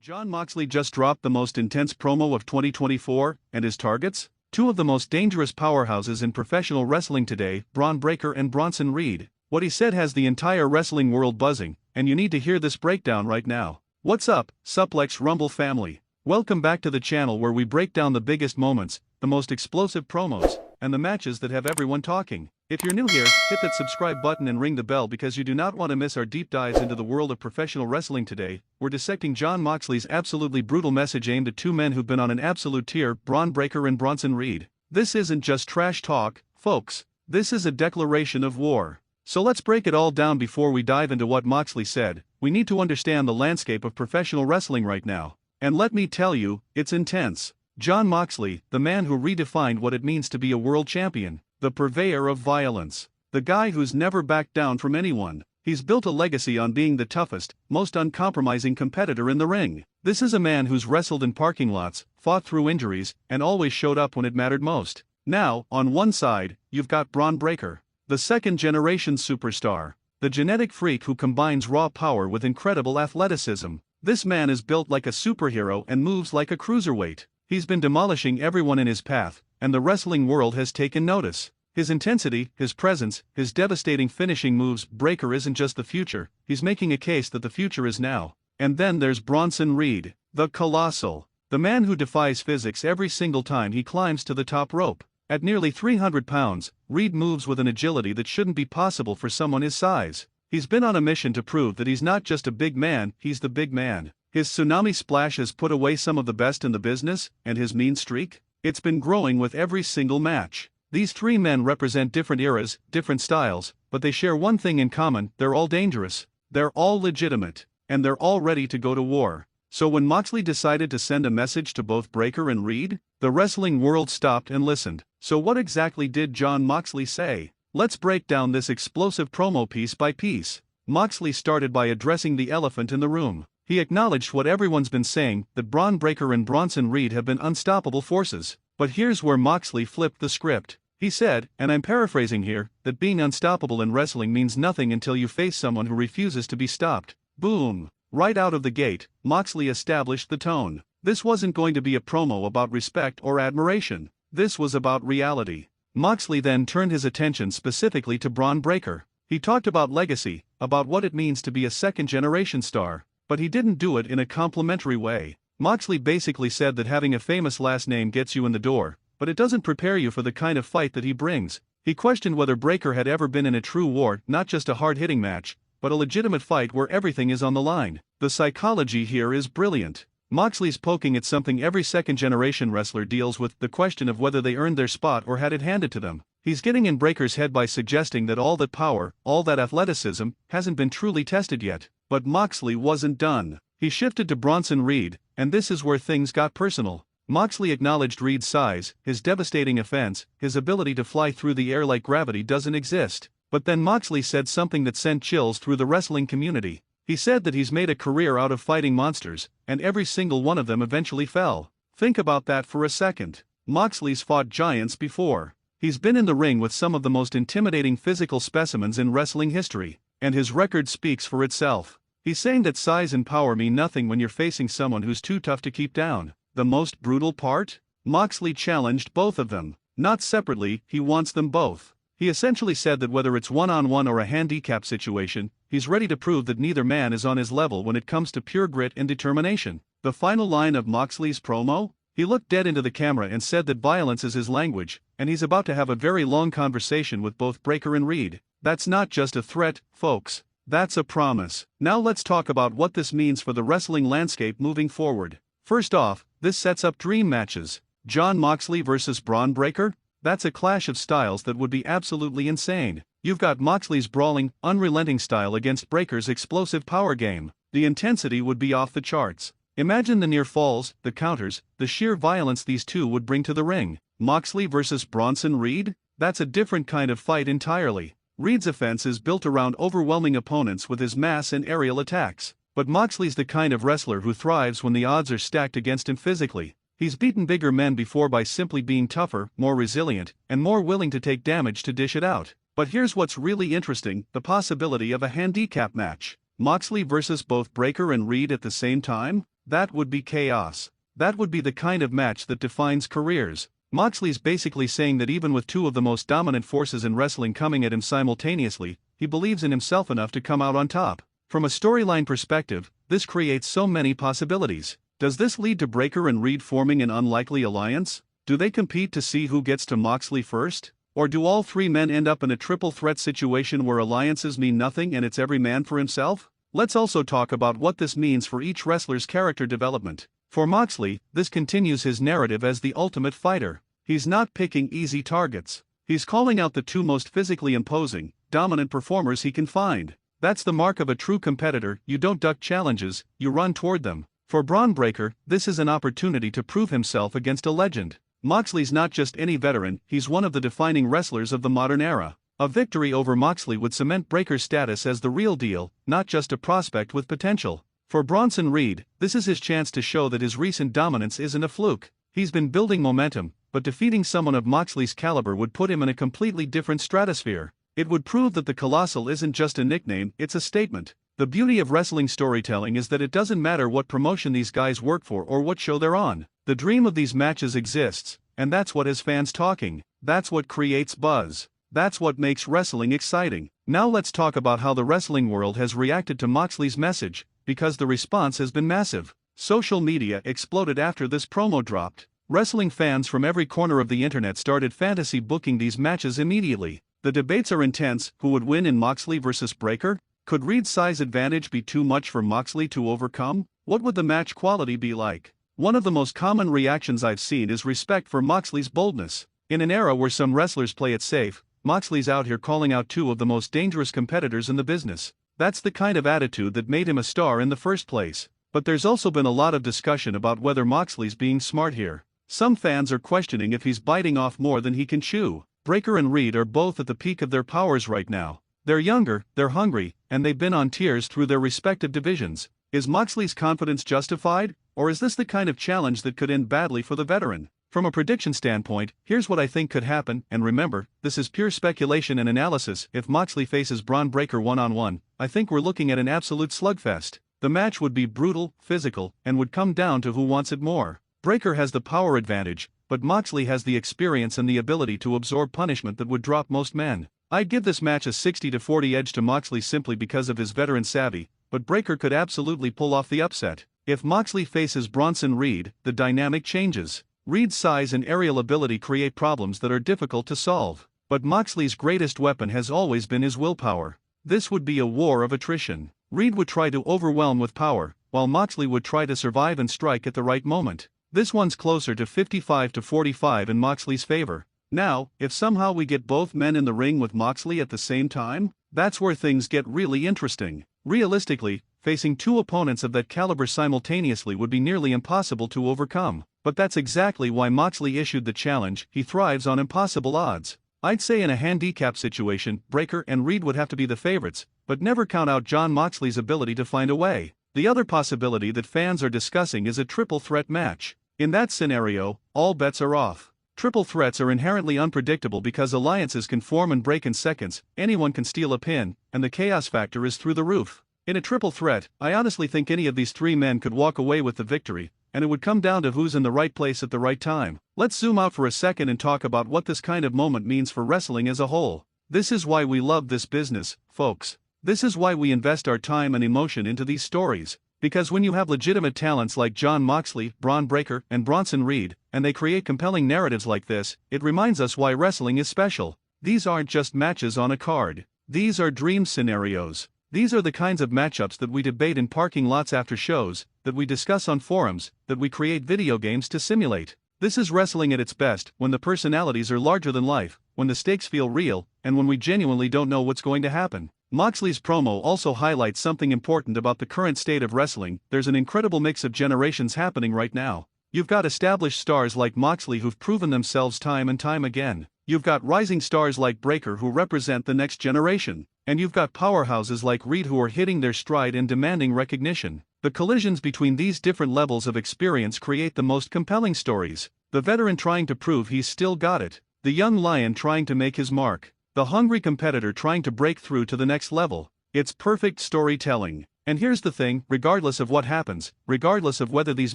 Jon Moxley just dropped the most intense promo of 2024, and his targets? Two of the most dangerous powerhouses in professional wrestling today, Bron Breakker and Bronson Reed. What he said has the entire wrestling world buzzing, and you need to hear this breakdown right now. What's up, Suplex Rumble family? Welcome back to the channel where we break down the biggest moments, the most explosive promos, and the matches that have everyone talking. If you're new here, hit that subscribe button and ring the bell because you do not want to miss our deep dives into the world of professional wrestling today. We're dissecting Jon Moxley's absolutely brutal message aimed at two men who've been on an absolute tear, Bron Breakker and Bronson Reed. This isn't just trash talk, folks. This is a declaration of war. So let's break it all down before we dive into what Moxley said. We need to understand the landscape of professional wrestling right now. And let me tell you, it's intense. Jon Moxley, the man who redefined what it means to be a world champion, the purveyor of violence, the guy who's never backed down from anyone. He's built a legacy on being the toughest, most uncompromising competitor in the ring. This is a man who's wrestled in parking lots, fought through injuries, and always showed up when it mattered most. Now, on one side, you've got Bron Breakker, the second-generation superstar, the genetic freak who combines raw power with incredible athleticism. This man is built like a superhero and moves like a cruiserweight. He's been demolishing everyone in his path, and the wrestling world has taken notice. His intensity, his presence, his devastating finishing moves. Breakker isn't just the future, he's making a case that the future is now. And then there's Bronson Reed, the colossal, the man who defies physics every single time he climbs to the top rope. At nearly 300 pounds, Reed moves with an agility that shouldn't be possible for someone his size. He's been on a mission to prove that he's not just a big man, he's the big man. His tsunami splash has put away some of the best in the business, and his mean streak? It's been growing with every single match. These three men represent different eras, different styles, but they share one thing in common: they're all dangerous, they're all legitimate, and they're all ready to go to war. So when Moxley decided to send a message to both Breakker and Reed, the wrestling world stopped and listened. So what exactly did Jon Moxley say? Let's break down this explosive promo piece by piece. Moxley started by addressing the elephant in the room. He acknowledged what everyone's been saying, that Bron Breakker and Bronson Reed have been unstoppable forces. But here's where Moxley flipped the script. He said, and I'm paraphrasing here, that being unstoppable in wrestling means nothing until you face someone who refuses to be stopped. Boom! Right out of the gate, Moxley established the tone. This wasn't going to be a promo about respect or admiration. This was about reality. Moxley then turned his attention specifically to Bron Breakker. He talked about legacy, about what it means to be a second-generation star. But he didn't do it in a complimentary way. Moxley basically said that having a famous last name gets you in the door, but it doesn't prepare you for the kind of fight that he brings. He questioned whether Breakker had ever been in a true war, not just a hard-hitting match, but a legitimate fight where everything is on the line. The psychology here is brilliant. Moxley's poking at something every second-generation wrestler deals with, the question of whether they earned their spot or had it handed to them. He's getting in Breakker's head by suggesting that all that power, all that athleticism, hasn't been truly tested yet. But Moxley wasn't done. He shifted to Bronson Reed, and this is where things got personal. Moxley acknowledged Reed's size, his devastating offense, his ability to fly through the air like gravity doesn't exist. But then Moxley said something that sent chills through the wrestling community. He said that he's made a career out of fighting monsters, and every single one of them eventually fell. Think about that for a second. Moxley's fought giants before. He's been in the ring with some of the most intimidating physical specimens in wrestling history. And his record speaks for itself. He's saying that size and power mean nothing when you're facing someone who's too tough to keep down. The most brutal part? Moxley challenged both of them. Not separately, he wants them both. He essentially said that whether it's one-on-one or a handicap situation, he's ready to prove that neither man is on his level when it comes to pure grit and determination. The final line of Moxley's promo? He looked dead into the camera and said that violence is his language, and he's about to have a very long conversation with both Breakker and Reed. That's not just a threat, folks. That's a promise. Now let's talk about what this means for the wrestling landscape moving forward. First off, this sets up dream matches. Jon Moxley versus Bron Breakker? That's a clash of styles that would be absolutely insane. You've got Moxley's brawling, unrelenting style against Breakker's explosive power game. The intensity would be off the charts. Imagine the near falls, the counters, the sheer violence these two would bring to the ring. Moxley versus Bronson Reed? That's a different kind of fight entirely. Reed's offense is built around overwhelming opponents with his mass and aerial attacks. But Moxley's the kind of wrestler who thrives when the odds are stacked against him physically. He's beaten bigger men before by simply being tougher, more resilient, and more willing to take damage to dish it out. But here's what's really interesting: the possibility of a handicap match. Moxley versus both Breakker and Reed at the same time? That would be chaos. That would be the kind of match that defines careers. Moxley's basically saying that even with two of the most dominant forces in wrestling coming at him simultaneously, he believes in himself enough to come out on top. From a storyline perspective, this creates so many possibilities. Does this lead to Breakker and Reed forming an unlikely alliance? Do they compete to see who gets to Moxley first? Or do all three men end up in a triple threat situation where alliances mean nothing and it's every man for himself? Let's also talk about what this means for each wrestler's character development. For Moxley, this continues his narrative as the ultimate fighter. He's not picking easy targets. He's calling out the two most physically imposing, dominant performers he can find. That's the mark of a true competitor. You don't duck challenges, you run toward them. For Bron Breakker, this is an opportunity to prove himself against a legend. Moxley's not just any veteran, he's one of the defining wrestlers of the modern era. A victory over Moxley would cement Breakker's status as the real deal, not just a prospect with potential. For Bronson Reed, this is his chance to show that his recent dominance isn't a fluke. He's been building momentum, but defeating someone of Moxley's caliber would put him in a completely different stratosphere. It would prove that the Colossal isn't just a nickname, it's a statement. The beauty of wrestling storytelling is that it doesn't matter what promotion these guys work for or what show they're on. The dream of these matches exists, and that's what has fans talking. That's what creates buzz. That's what makes wrestling exciting. Now let's talk about how the wrestling world has reacted to Moxley's message, because the response has been massive. Social media exploded after this promo dropped. Wrestling fans from every corner of the internet started fantasy booking these matches immediately. The debates are intense. Who would win in Moxley versus Breakker? Could Reed's size advantage be too much for Moxley to overcome? What would the match quality be like? One of the most common reactions I've seen is respect for Moxley's boldness. In an era where some wrestlers play it safe, Moxley's out here calling out two of the most dangerous competitors in the business. That's the kind of attitude that made him a star in the first place. But there's also been a lot of discussion about whether Moxley's being smart here. Some fans are questioning if he's biting off more than he can chew. Breakker and Reed are both at the peak of their powers right now. They're younger, they're hungry, and they've been on tears through their respective divisions. Is Moxley's confidence justified, or is this the kind of challenge that could end badly for the veteran? From a prediction standpoint, here's what I think could happen, and remember, this is pure speculation and analysis. If Moxley faces Bron Breakker one-on-one, I think we're looking at an absolute slugfest. The match would be brutal, physical, and would come down to who wants it more. Breakker has the power advantage, but Moxley has the experience and the ability to absorb punishment that would drop most men. I'd give this match a 60-40 edge to Moxley simply because of his veteran savvy, but Breakker could absolutely pull off the upset. If Moxley faces Bronson Reed, the dynamic changes. Reed's size and aerial ability create problems that are difficult to solve. But Moxley's greatest weapon has always been his willpower. This would be a war of attrition. Reed would try to overwhelm with power, while Moxley would try to survive and strike at the right moment. This one's closer to 55-45 in Moxley's favor. Now, if somehow we get both men in the ring with Moxley at the same time, that's where things get really interesting. Realistically, facing two opponents of that caliber simultaneously would be nearly impossible to overcome. But that's exactly why Moxley issued the challenge. He thrives on impossible odds. I'd say in a handicap situation, Breakker and Reed would have to be the favorites, but never count out Jon Moxley's ability to find a way. The other possibility that fans are discussing is a triple threat match. In that scenario, all bets are off. Triple threats are inherently unpredictable because alliances can form and break in seconds, anyone can steal a pin, and the chaos factor is through the roof. In a triple threat, I honestly think any of these three men could walk away with the victory, and it would come down to who's in the right place at the right time. Let's zoom out for a second and talk about what this kind of moment means for wrestling as a whole. This is why we love this business, folks. This is why we invest our time and emotion into these stories. Because when you have legitimate talents like Jon Moxley, Bron Breakker, and Bronson Reed, and they create compelling narratives like this, it reminds us why wrestling is special. These aren't just matches on a card. These are dream scenarios. These are the kinds of matchups that we debate in parking lots after shows, that we discuss on forums, that we create video games to simulate. This is wrestling at its best, when the personalities are larger than life, when the stakes feel real, and when we genuinely don't know what's going to happen. Moxley's promo also highlights something important about the current state of wrestling. There's an incredible mix of generations happening right now. You've got established stars like Moxley who've proven themselves time and time again. You've got rising stars like Breakker who represent the next generation. And you've got powerhouses like Reed who are hitting their stride and demanding recognition. The collisions between these different levels of experience create the most compelling stories. The veteran trying to prove he's still got it. The young lion trying to make his mark. The hungry competitor trying to break through to the next level. It's perfect storytelling. And here's the thing, regardless of what happens, regardless of whether these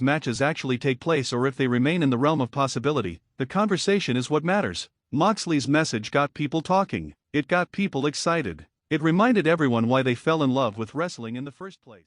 matches actually take place or if they remain in the realm of possibility, the conversation is what matters. Moxley's message got people talking. It got people excited. It reminded everyone why they fell in love with wrestling in the first place.